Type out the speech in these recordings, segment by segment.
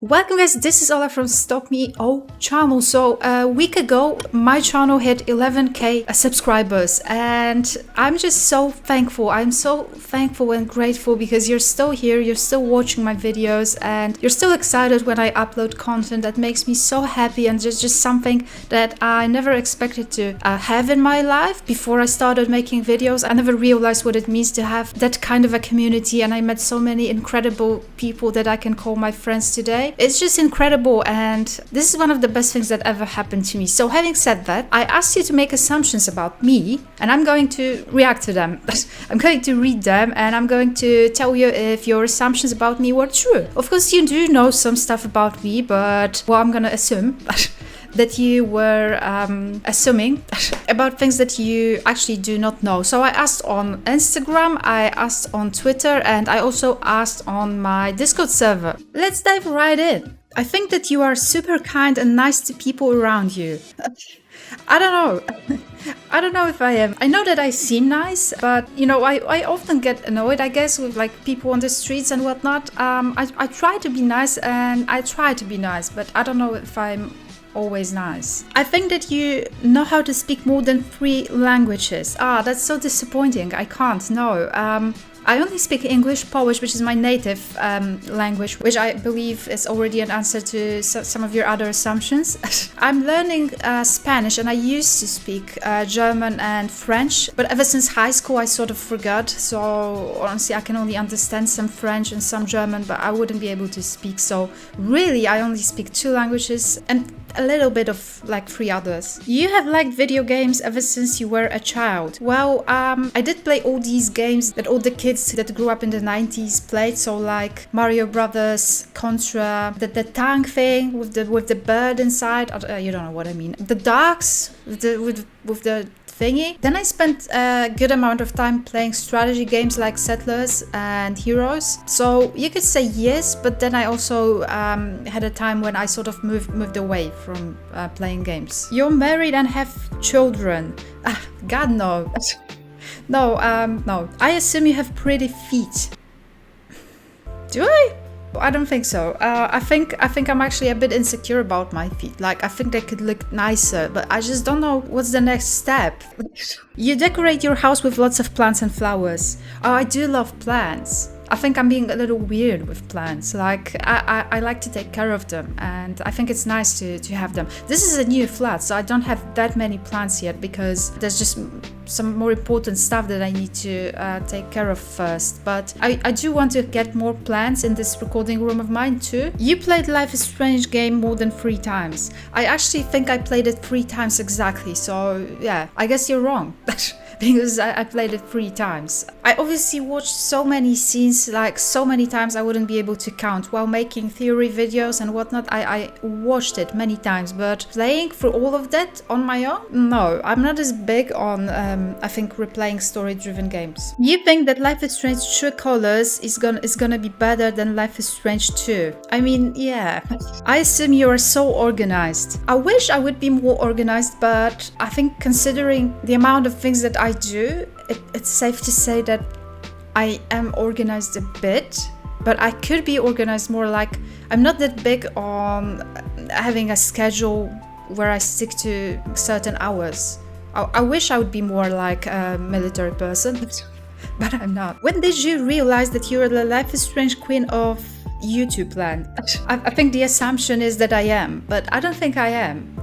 Welcome guys, this is Ola from Stop Me Oh channel. So a week ago my channel hit 11k subscribers and I'm just so thankful. I'm so thankful and grateful because you're still here, you're still watching my videos and you're still excited when I upload content. That makes me so happy and just something that I never expected to have in my life. Before I started making videos, I never realized what it means to have that kind of a community, and I met so many incredible people that I can call my friends today. It's just incredible, and this is one of the best things that ever happened to me. So having said that, I asked you to make assumptions about me and I'm going to react to them. I'm going to read them and I'm going to tell you if your assumptions about me were true. Of course you do know some stuff about me, but well, I'm gonna assume that you were assuming about things that you actually do not know. So I asked on Instagram, I asked on Twitter, and I also asked on my Discord server. Let's dive right in. I think that you are super kind and nice to people around you. I don't know. I don't know if I am. I know that I seem nice, but you know, I often get annoyed, I guess, with like people on the streets and whatnot. I try to be nice and I try to be nice, but I don't know if I'm always nice. I think that you know how to speak more than 3 languages. That's so disappointing. I can't, no. I only speak English, Polish, which is my native language, which I believe is already an answer to some of your other assumptions. I'm learning Spanish and I used to speak German and French, but ever since high school I sort of forgot. So honestly, I can only understand some French and some German, but I wouldn't be able to speak. So really, I only speak 2 languages and a little bit of like 3 others. You have liked video games ever since you were a child. Well, I did play all these games that all the kids that grew up in the 90s played. So like Mario Brothers, Contra, the tank thing with the bird inside. You don't know what I mean. The dogs with the thingy. Then I spent a good amount of time playing strategy games like Settlers and Heroes. So you could say yes, but then I also had a time when I sort of moved away from playing games. You're married and have children. God no. No. I assume you have pretty feet. Do I? I don't think so. I think I'm actually a bit insecure about my feet. Like, I think they could look nicer, but I just don't know what's the next step. You decorate your house with lots of plants and flowers. Oh, I do love plants. I think I'm being a little weird with plants. Like, I like to take care of them, and I think it's nice to have them. This is a new flat, so I don't have that many plants yet because there's just some more important stuff that I need to take care of first. But I do want to get more plants in this recording room of mine too. You played Life is Strange game more than 3 times. I actually think I played it 3 times exactly, so yeah, I guess you're wrong. Because I played it 3 times. I obviously watched so many scenes, like so many times I wouldn't be able to count. While making theory videos and whatnot, I watched it many times, but playing through all of that on my own? No, I'm not as big on, I think, replaying story-driven games. You think that Life is Strange True Colors is gonna be better than Life is Strange 2? I mean, yeah. I assume you are so organized. I wish I would be more organized, but I think considering the amount of things that I do, it's safe to say that I am organized a bit, but I could be organized more. Like, I'm not that big on having a schedule where I stick to certain hours. I wish I would be more like a military person, but I'm not. When did you realize that you are the Life is Strange queen of YouTube land? I think the assumption is that I am, but I don't think I am.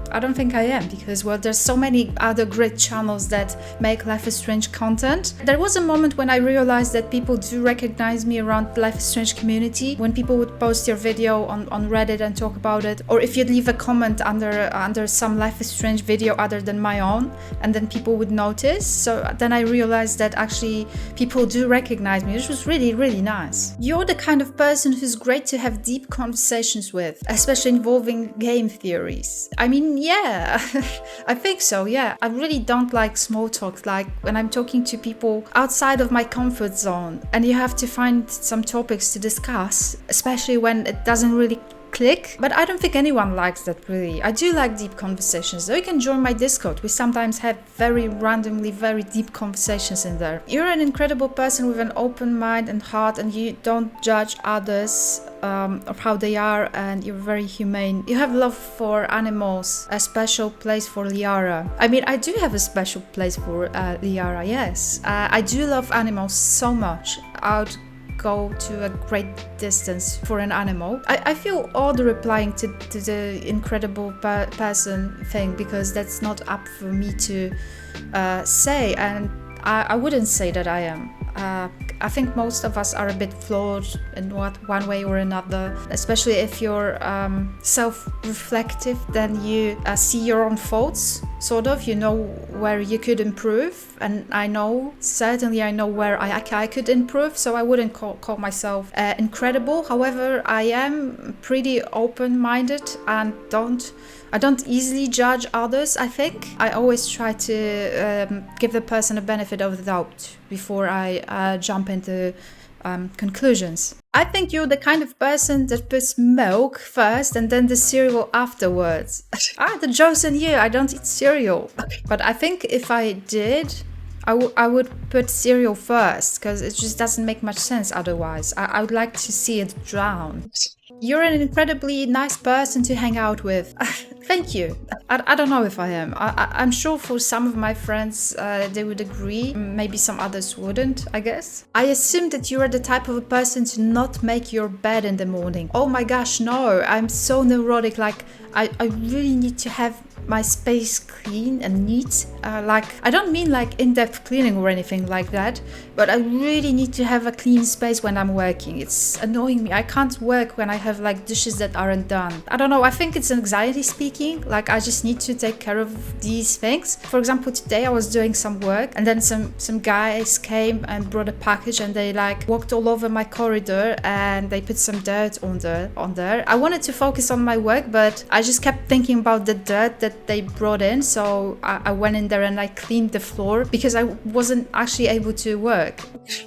Because, well, there's so many other great channels that make Life is Strange content. There was a moment when I realized that people do recognize me around the Life is Strange community. When people would post your video on Reddit and talk about it, or if you'd leave a comment under some Life is Strange video other than my own, and then people would notice. So then I realized that actually people do recognize me, which was really, really nice. You're the kind of person who's great to have deep conversations with, especially involving game theories. I mean, yeah, I think so, yeah. I really don't like small talk, like when I'm talking to people outside of my comfort zone and you have to find some topics to discuss, especially when it doesn't really click, but I don't think anyone likes that really. I do like deep conversations, so you can join my Discord. We sometimes have very randomly very deep conversations in there. You're an incredible person with an open mind and heart, and you don't judge others of how they are, and you're very humane. You have love for animals, a special place for Liara. I mean, I do have a special place for Liara, yes. I do love animals so much. I would go to a great distance for an animal. I feel odd replying to the incredible person thing, because that's not up for me to say, and I wouldn't say that I am. I think most of us are a bit flawed in one way or another, especially if you're self-reflective, then you see your own faults, sort of, you know where you could improve, and I know where I could improve, so I wouldn't call myself incredible. However, I am pretty open-minded and I don't easily judge others, I think. I always try to give the person a benefit of the doubt before I jump into conclusions. I think you're the kind of person that puts milk first and then the cereal afterwards. The joke's on you, I don't eat cereal. But I think if I did, I would put cereal first, because it just doesn't make much sense otherwise. I would like to see it drown. You're an incredibly nice person to hang out with. Thank you. I don't know if I am. I'm sure for some of my friends they would agree. Maybe some others wouldn't, I guess. I assume that you are the type of a person to not make your bed in the morning. Oh my gosh, no. I'm so neurotic. Like, I really need to have my space clean and neat. I don't mean like in-depth cleaning or anything like that, but I really need to have a clean space when I'm working. It's annoying me. I can't work when I have like dishes that aren't done. I don't know, I think it's anxiety speaking. Like, I just need to take care of these things. For example, today I was doing some work, and then some guys came and brought a package, and they like walked all over my corridor and they put some dirt on there. I wanted to focus on my work, but I just kept thinking about the dirt that they brought in, so I went in there and I cleaned the floor because I wasn't actually able to work.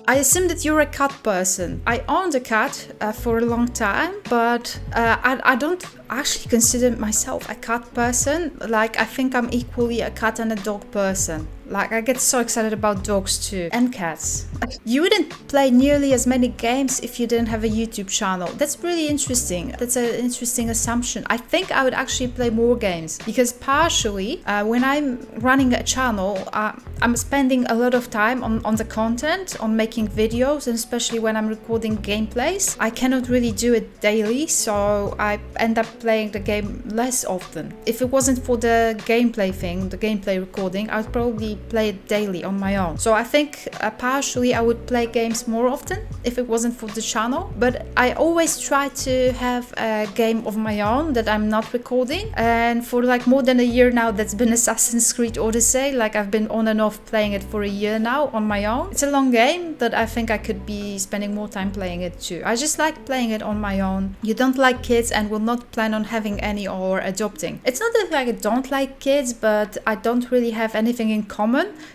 I assume that you're a cat person. I owned a cat for a long time, but I don't actually consider myself a cat person. Like, I think I'm equally a cat and a dog person. Like, I get so excited about dogs too, and cats. You wouldn't play nearly as many games if you didn't have a YouTube channel. That's really interesting. That's an interesting assumption. I think I would actually play more games, because partially, when I'm running a channel, I'm spending a lot of time on the content, on making videos, and especially when I'm recording gameplays. I cannot really do it daily, so I end up playing the game less often. If it wasn't for the gameplay thing, the gameplay recording, I would probably play it daily on my own. So I think partially I would play games more often if it wasn't for the channel, but I always try to have a game of my own that I'm not recording, and for like more than a year now that's been Assassin's Creed Odyssey. Like, I've been on and off playing it for a year now on my own. It's a long game, but I think I could be spending more time playing it too. I just like playing it on my own. You don't like kids and will not plan on having any or adopting. It's not that like I don't like kids, but I don't really have anything in common.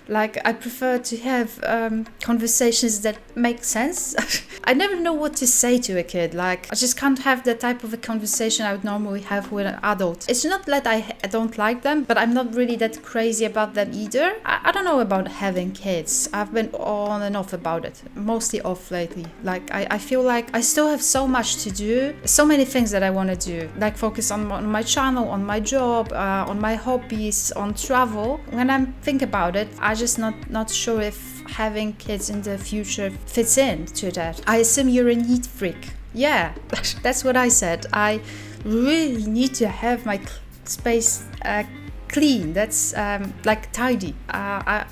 Like, I prefer to have conversations that make sense. I never know what to say to a kid. Like, I just can't have the type of a conversation I would normally have with an adult. It's not that I don't like them, but I'm not really that crazy about them either. I don't know about having kids. I've been on and off about it, mostly off lately. Like, I feel like I still have so much to do, so many things that I want to do, like focus on my channel, on my job, on my hobbies, on travel. When I think about it, I'm just not sure if having kids in the future fits into that. I assume you're a neat freak. Yeah, that's what I said. I really need to have my space clean. That's like tidy,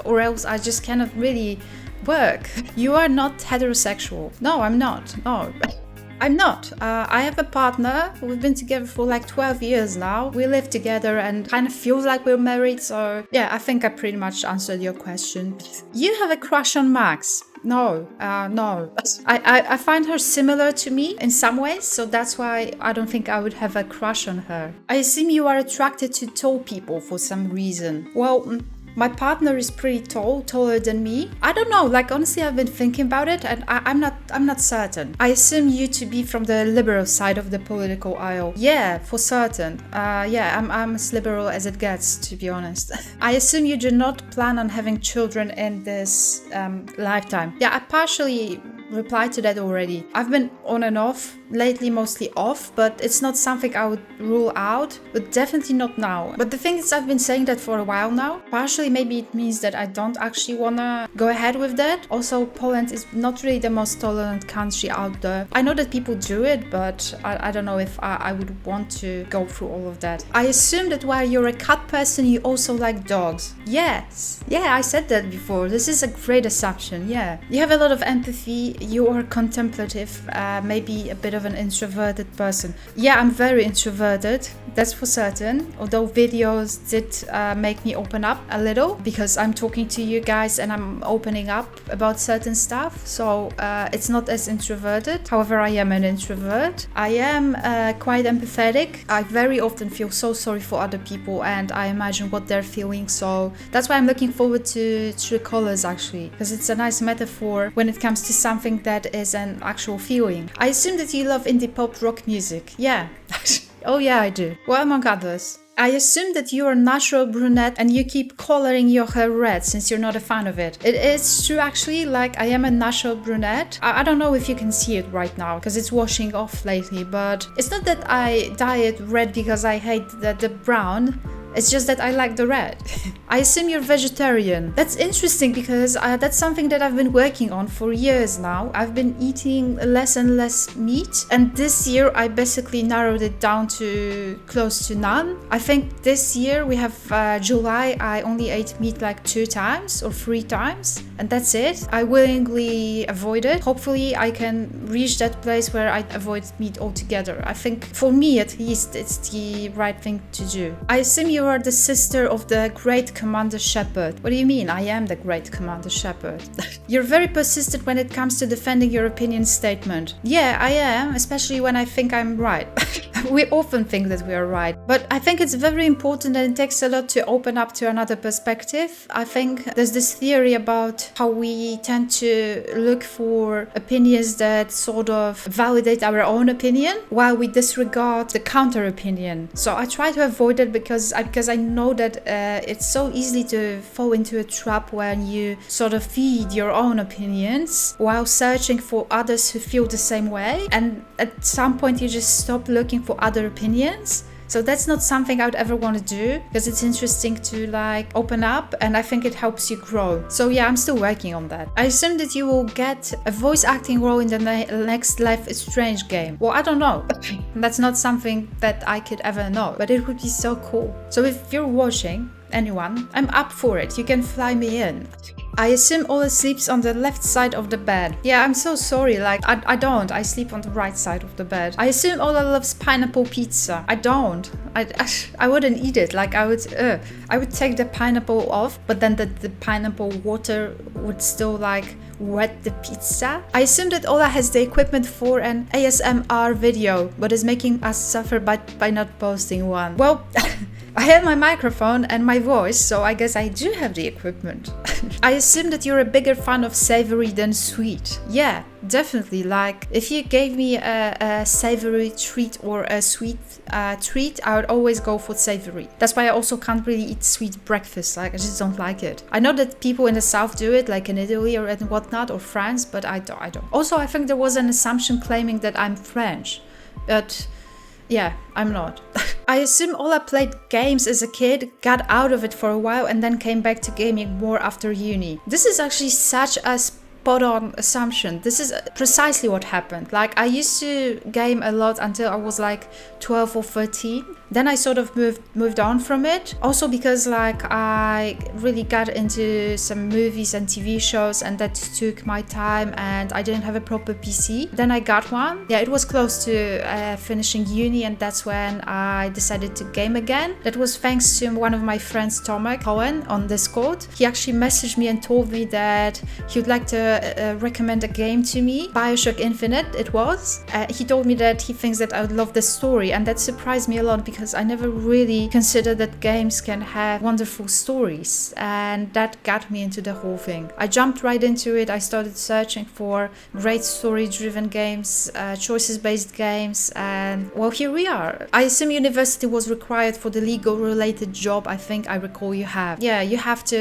or else I just cannot really work. You are not heterosexual. No, I'm not. No. I'm not. I have a partner. We've been together for like 12 years now. We live together and kind of feels like we're married. So yeah, I think I pretty much answered your question. You have a crush on Max. No. I find her similar to me in some ways, so that's why I don't think I would have a crush on her. I assume you are attracted to tall people for some reason. Well, My partner is pretty tall, taller than me. I don't know, like honestly I've been thinking about it and I'm not certain. I assume you to be from the liberal side of the political aisle. Yeah, for certain. I'm as liberal as it gets, to be honest. I assume you do not plan on having children in this lifetime. Yeah, I partially replied to that already. I've been on and off, lately mostly off, but it's not something I would rule out, but definitely not now. But the thing is, I've been saying that for a while now. Partially maybe it means that I don't actually wanna go ahead with that. Also, Poland is not really the most tolerant country out there. I know that people do it, but I don't know if I would want to go through all of that. I assume that while you're a cat person, you also like dogs. Yes. Yeah, I said that before. This is a great assumption, yeah. You have a lot of empathy. You are contemplative, maybe a bit of an introverted person. Yeah, I'm very introverted, that's for certain. Although videos did make me open up a little because I'm talking to you guys and I'm opening up about certain stuff. So it's not as introverted. However, I am an introvert. I am quite empathetic. I very often feel so sorry for other people and I imagine what they're feeling. So that's why I'm looking forward to True Colors actually, because it's a nice metaphor when it comes to something that is an actual feeling. I assume that you love indie pop rock music. Yeah. Oh yeah, I do. Well, among others. I assume that you are a natural brunette and you keep coloring your hair red since you're not a fan of it. It is true actually, like I am a natural brunette. I don't know if you can see it right now because it's washing off lately, but it's not that I dye it red because I hate the brown. It's just that I like the red. I assume you're vegetarian. That's interesting because that's something that I've been working on for years now. I've been eating less and less meat, and this year I basically narrowed it down to close to none. I think this year we have July, I only ate meat like 2 times or 3 times, and that's it. I willingly avoid it. Hopefully I can reach that place where I avoid meat altogether. I think for me at least it's the right thing to do. I assume you are the sister of the great Commander Shepard. What do you mean? I am the great Commander Shepard. You're very persistent when it comes to defending your opinion statement. Yeah, I am, especially when I think I'm right. We often think that we are right, but I think it's very important and it takes a lot to open up to another perspective. I think there's this theory about how we tend to look for opinions that sort of validate our own opinion while we disregard the counter opinion. So I try to avoid it because I know that it's so easy to fall into a trap when you sort of feed your own opinions while searching for others who feel the same way, and at some point you just stop looking for other opinions. So that's not something I would ever want to do because it's interesting to like open up and I think it helps you grow. So yeah, I'm still working on that. I assume that you will get a voice acting role in the next Life is Strange game. Well, I don't know. That's not something that I could ever know, but it would be so cool. So if you're watching, anyone, I'm up for it. You can fly me in. I assume Ola sleeps on the left side of the bed. Yeah, I'm so sorry, like, I don't. I sleep on the right side of the bed. I assume Ola loves pineapple pizza. I don't. I wouldn't eat it. Like, I would take the pineapple off, but then the pineapple water would still, like, wet the pizza. I assume that Ola has the equipment for an ASMR video, but is making us suffer by not posting one. Well, I have my microphone and my voice, so I guess I do have the equipment. I assume that you're a bigger fan of savory than sweet. Yeah, definitely. Like, if you gave me a savory treat or a sweet treat, I would always go for savory. That's why I also can't really eat sweet breakfast. Like, I just don't like it. I know that people in the south do it, like in Italy or and whatnot, or France, but I don't. Also, I think there was an assumption claiming that I'm French, but yeah, I'm not. I assume Ola played games as a kid, got out of it for a while, and then came back to gaming more after uni. This is actually such a spot-on assumption. This is precisely what happened. Like, I used to game a lot until I was like 12 or 13. Then I sort of moved on from it. Also because like I really got into some movies and TV shows and that took my time and I didn't have a proper PC. Then I got one. Yeah, it was close to finishing uni and that's when I decided to game again. That was thanks to one of my friends, Tomasz on Discord. He actually messaged me and told me that he would like to recommend a game to me, BioShock Infinite it was. He told me that he thinks that I would love the story, and that surprised me a lot because I never really considered that games can have wonderful stories, and that got me into the whole thing. I jumped right into it. I started searching for great story-driven games, choices-based games, and well, here we are. I assume university was required for the legal-related job. I think I recall you have. Yeah, you have to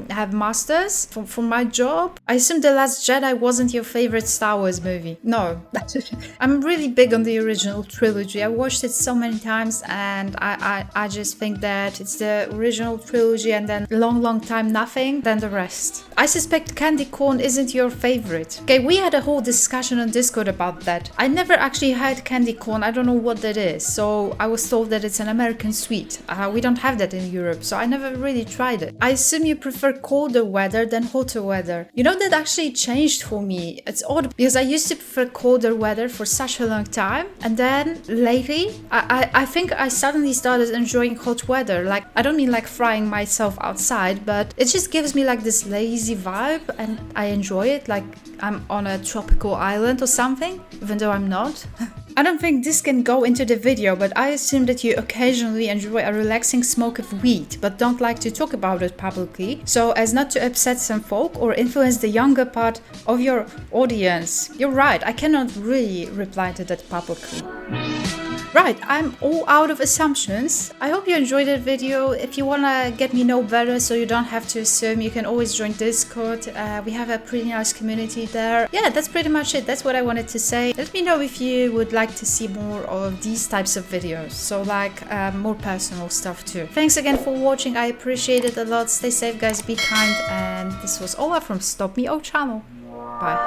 have masters for my job. I assume The Last Jedi wasn't your favorite Star Wars movie. No. I'm really big on the original trilogy. I watched it so many times, and I just think that it's the original trilogy and then long time nothing, then the rest. I suspect candy corn isn't your favorite. Okay, we had a whole discussion on Discord about that. I never actually had candy corn. I don't know what that is. So I was told that it's an American sweet. We don't have that in Europe, so I never really tried it. I assume you prefer colder weather than hotter weather. You know, that actually changed for me. It's odd because I used to prefer colder weather for such a long time, and then lately I think I suddenly started enjoying hot weather. Like, I don't mean like frying myself outside, but it just gives me like this lazy vibe, and I enjoy it like I'm on a tropical island or something, even though I'm not. I don't think this can go into the video, but I assume that you occasionally enjoy a relaxing smoke of weed, but don't like to talk about it publicly, so as not to upset some folk or influence the younger part of your audience. You're right, I cannot really reply to that publicly. Right, I'm all out of assumptions. I hope you enjoyed the video. If you wanna get me know better so you don't have to assume, you can always join Discord. We have a pretty nice community there. Yeah, that's pretty much it. That's what I wanted to say. Let me know if you would like to see more of these types of videos. So like more personal stuff too. Thanks again for watching. I appreciate it a lot. Stay safe guys, be kind, and this was Ola from Stop Me O channel. Bye.